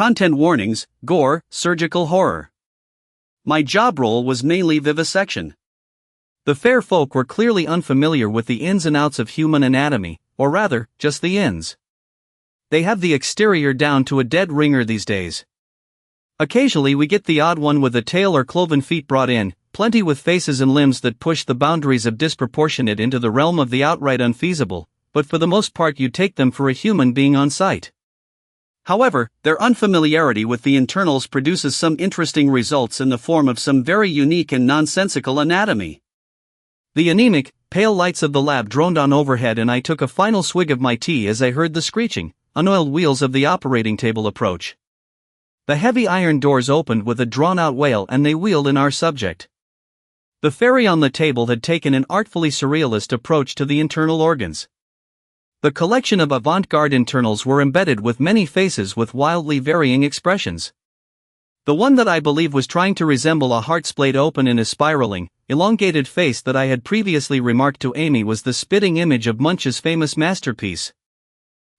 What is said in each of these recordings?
Content warnings, gore, surgical horror. My job role was mainly vivisection. The fair folk were clearly unfamiliar with the ins and outs of human anatomy, or rather, just the ins. They have the exterior down to a dead ringer these days. Occasionally we get the odd one with a tail or cloven feet brought in, plenty with faces and limbs that push the boundaries of disproportionate into the realm of the outright unfeasible, but for the most part you take them for a human being on sight. However, their unfamiliarity with the internals produces some interesting results in the form of some very unique and nonsensical anatomy. The anemic, pale lights of the lab droned on overhead, and I took a final swig of my tea as I heard the screeching, unoiled wheels of the operating table approach. The heavy iron doors opened with a drawn-out wail and they wheeled in our subject. The fairy on the table had taken an artfully surrealist approach to the internal organs. The collection of avant-garde internals were embedded with many faces with wildly varying expressions. The one that I believe was trying to resemble a heart splayed open in a spiraling, elongated face that I had previously remarked to Amy was the spitting image of Munch's famous masterpiece.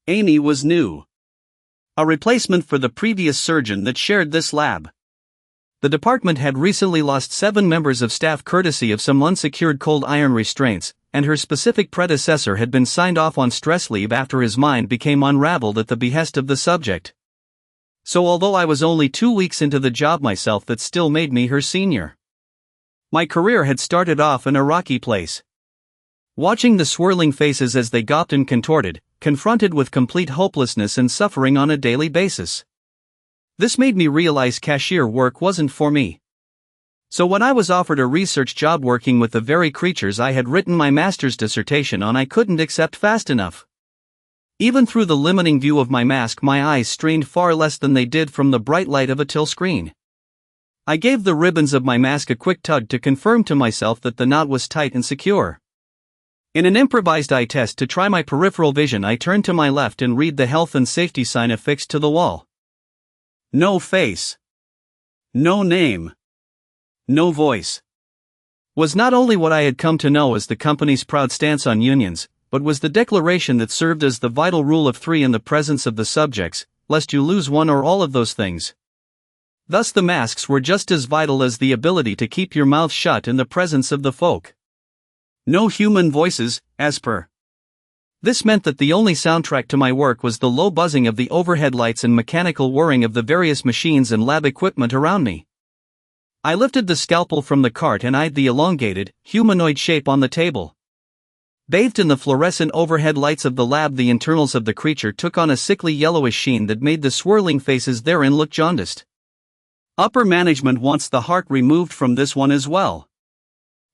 Amy was new. A replacement for the previous surgeon that shared this lab. The department had recently lost 7 members of staff courtesy of some unsecured cold iron restraints, and her specific predecessor had been signed off on stress leave after his mind became unraveled at the behest of the subject. So although I was only 2 weeks into the job myself, that still made me her senior. My career had started off in a rocky place. Watching the swirling faces as they gawped and contorted, confronted with complete hopelessness and suffering on a daily basis. This made me realize cashier work wasn't for me. So when I was offered a research job working with the very creatures I had written my master's dissertation on, I couldn't accept fast enough. Even through the limiting view of my mask, my eyes strained far less than they did from the bright light of a till screen. I gave the ribbons of my mask a quick tug to confirm to myself that the knot was tight and secure. In an improvised eye test to try my peripheral vision, I turned to my left and read the health and safety sign affixed to the wall. No face. No name. No voice. Was not only what I had come to know as the company's proud stance on unions, but was the declaration that served as the vital rule of 3 in the presence of the subjects, lest you lose one or all of those things. Thus the masks were just as vital as the ability to keep your mouth shut in the presence of the folk. No human voices, as per. This meant that the only soundtrack to my work was the low buzzing of the overhead lights and mechanical whirring of the various machines and lab equipment around me. I lifted the scalpel from the cart and eyed the elongated, humanoid shape on the table. Bathed in the fluorescent overhead lights of the lab, the internals of the creature took on a sickly yellowish sheen that made the swirling faces therein look jaundiced. Upper management wants the heart removed from this one as well.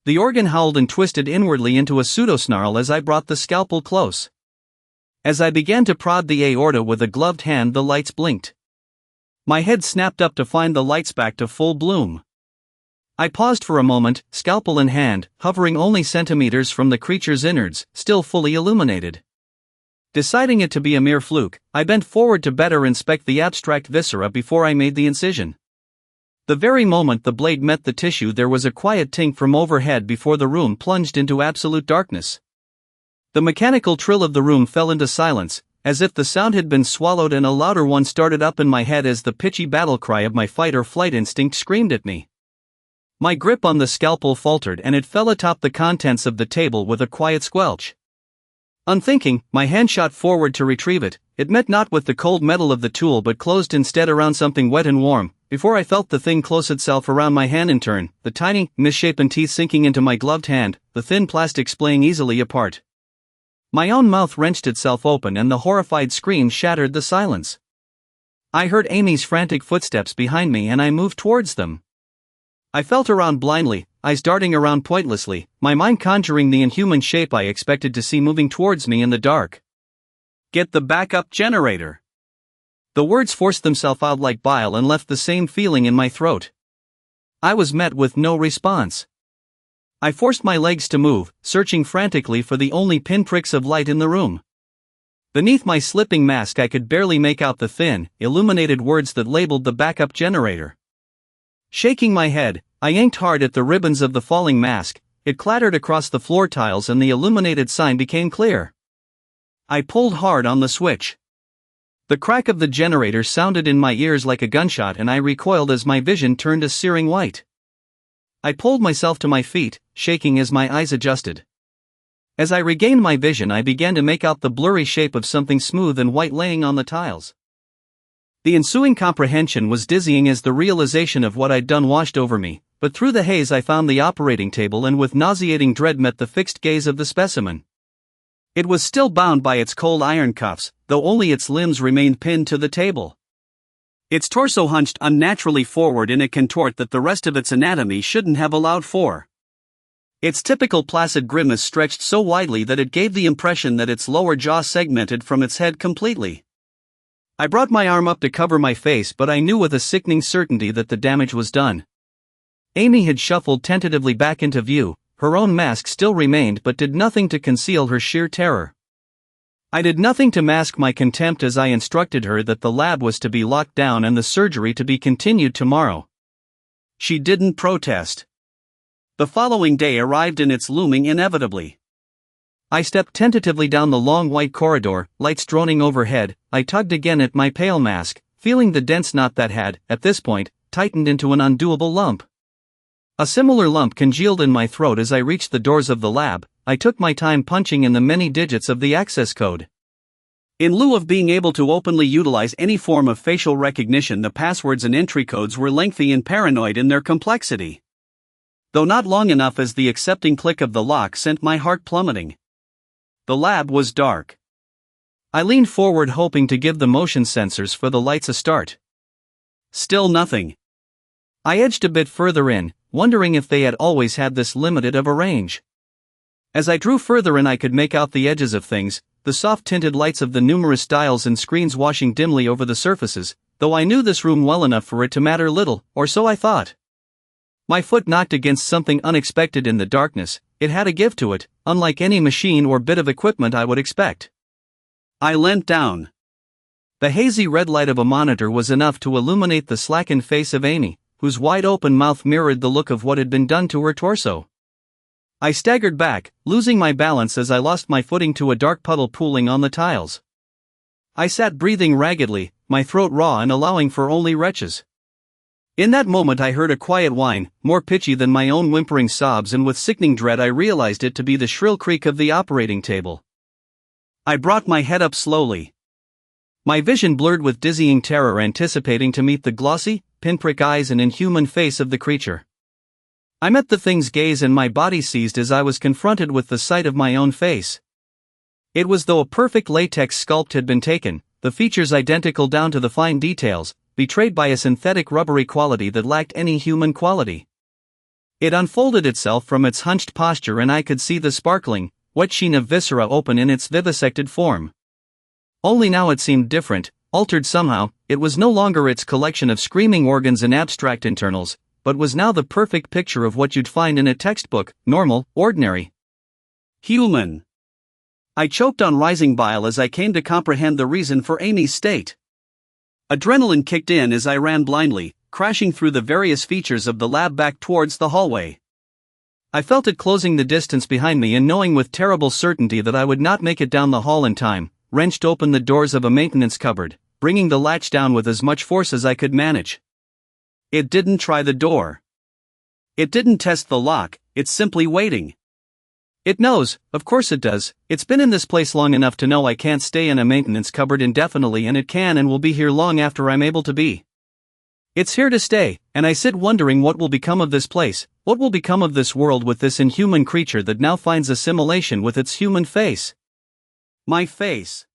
The organ howled and twisted inwardly into a pseudo-snarl as I brought the scalpel close. As I began to prod the aorta with a gloved hand, the lights blinked. My head snapped up to find the lights back to full bloom. I paused for a moment, scalpel in hand, hovering only centimeters from the creature's innards, still fully illuminated. Deciding it to be a mere fluke, I bent forward to better inspect the abstract viscera before I made the incision. The very moment the blade met the tissue, there was a quiet tink from overhead before the room plunged into absolute darkness. The mechanical trill of the room fell into silence, as if the sound had been swallowed, and a louder one started up in my head as the pitchy battle cry of my fight or flight instinct screamed at me. My grip on the scalpel faltered and it fell atop the contents of the table with a quiet squelch. Unthinking, my hand shot forward to retrieve it. It met not with the cold metal of the tool but closed instead around something wet and warm. Before I felt the thing close itself around my hand in turn, the tiny, misshapen teeth sinking into my gloved hand, the thin plastic splaying easily apart. My own mouth wrenched itself open and the horrified scream shattered the silence. I heard Amy's frantic footsteps behind me and I moved towards them. I felt around blindly, eyes darting around pointlessly, my mind conjuring the inhuman shape I expected to see moving towards me in the dark. Get the backup generator. The words forced themselves out like bile and left the same feeling in my throat. I was met with no response. I forced my legs to move, searching frantically for the only pinpricks of light in the room. Beneath my slipping mask I could barely make out the thin, illuminated words that labeled the backup generator. Shaking my head, I yanked hard at the ribbons of the falling mask. It clattered across the floor tiles and the illuminated sign became clear. I pulled hard on the switch. The crack of the generator sounded in my ears like a gunshot, and I recoiled as my vision turned a searing white. I pulled myself to my feet, shaking as my eyes adjusted. As I regained my vision, I began to make out the blurry shape of something smooth and white laying on the tiles. The ensuing comprehension was dizzying as the realization of what I'd done washed over me, but through the haze I found the operating table and with nauseating dread met the fixed gaze of the specimen. It was still bound by its cold iron cuffs, though only its limbs remained pinned to the table. Its torso hunched unnaturally forward in a contort that the rest of its anatomy shouldn't have allowed for. Its typical placid grimace stretched so widely that it gave the impression that its lower jaw segmented from its head completely. I brought my arm up to cover my face, but I knew with a sickening certainty that the damage was done. Amy had shuffled tentatively back into view, her own mask still remained but did nothing to conceal her sheer terror. I did nothing to mask my contempt as I instructed her that the lab was to be locked down and the surgery to be continued tomorrow. She didn't protest. The following day arrived in its looming inevitably. I stepped tentatively down the long white corridor, lights droning overhead. I tugged again at my pale mask, feeling the dense knot that had, at this point, tightened into an undoable lump. A similar lump congealed in my throat as I reached the doors of the lab. I took my time punching in the many digits of the access code. In lieu of being able to openly utilize any form of facial recognition, the passwords and entry codes were lengthy and paranoid in their complexity. Though not long enough, as the accepting click of the lock sent my heart plummeting. The lab was dark. I leaned forward hoping to give the motion sensors for the lights a start. Still nothing. I edged a bit further in, wondering if they had always had this limited of a range. As I drew further in, I could make out the edges of things, the soft-tinted lights of the numerous dials and screens washing dimly over the surfaces, though I knew this room well enough for it to matter little, or so I thought. My foot knocked against something unexpected in the darkness. It had a give to it, unlike any machine or bit of equipment I would expect. I leant down. The hazy red light of a monitor was enough to illuminate the slackened face of Amy, whose wide-open mouth mirrored the look of what had been done to her torso. I staggered back, losing my balance as I lost my footing to a dark puddle pooling on the tiles. I sat breathing raggedly, my throat raw and allowing for only retches. In that moment I heard a quiet whine, more pitchy than my own whimpering sobs, and with sickening dread I realized it to be the shrill creak of the operating table. I brought my head up slowly. My vision blurred with dizzying terror, anticipating to meet the glossy, pinprick eyes and inhuman face of the creature. I met the thing's gaze and my body seized as I was confronted with the sight of my own face. It was though a perfect latex sculpt had been taken, the features identical down to the fine details, betrayed by a synthetic rubbery quality that lacked any human quality. It unfolded itself from its hunched posture and I could see the sparkling, wet sheen of viscera open in its vivisected form. Only now it seemed different, altered somehow. It was no longer its collection of screaming organs and abstract internals, but was now the perfect picture of what you'd find in a textbook: normal, ordinary, human. I choked on rising bile as I came to comprehend the reason for Amy's state. Adrenaline kicked in as I ran blindly, crashing through the various features of the lab back towards the hallway. I felt it closing the distance behind me, and knowing with terrible certainty that I would not make it down the hall in time, wrenched open the doors of a maintenance cupboard, bringing the latch down with as much force as I could manage. It didn't try the door. It didn't test the lock, it's simply waiting. It knows, of course it does. It's been in this place long enough to know I can't stay in a maintenance cupboard indefinitely, and it can and will be here long after I'm able to be. It's here to stay, and I sit wondering what will become of this place, what will become of this world with this inhuman creature that now finds assimilation with its human face. My face.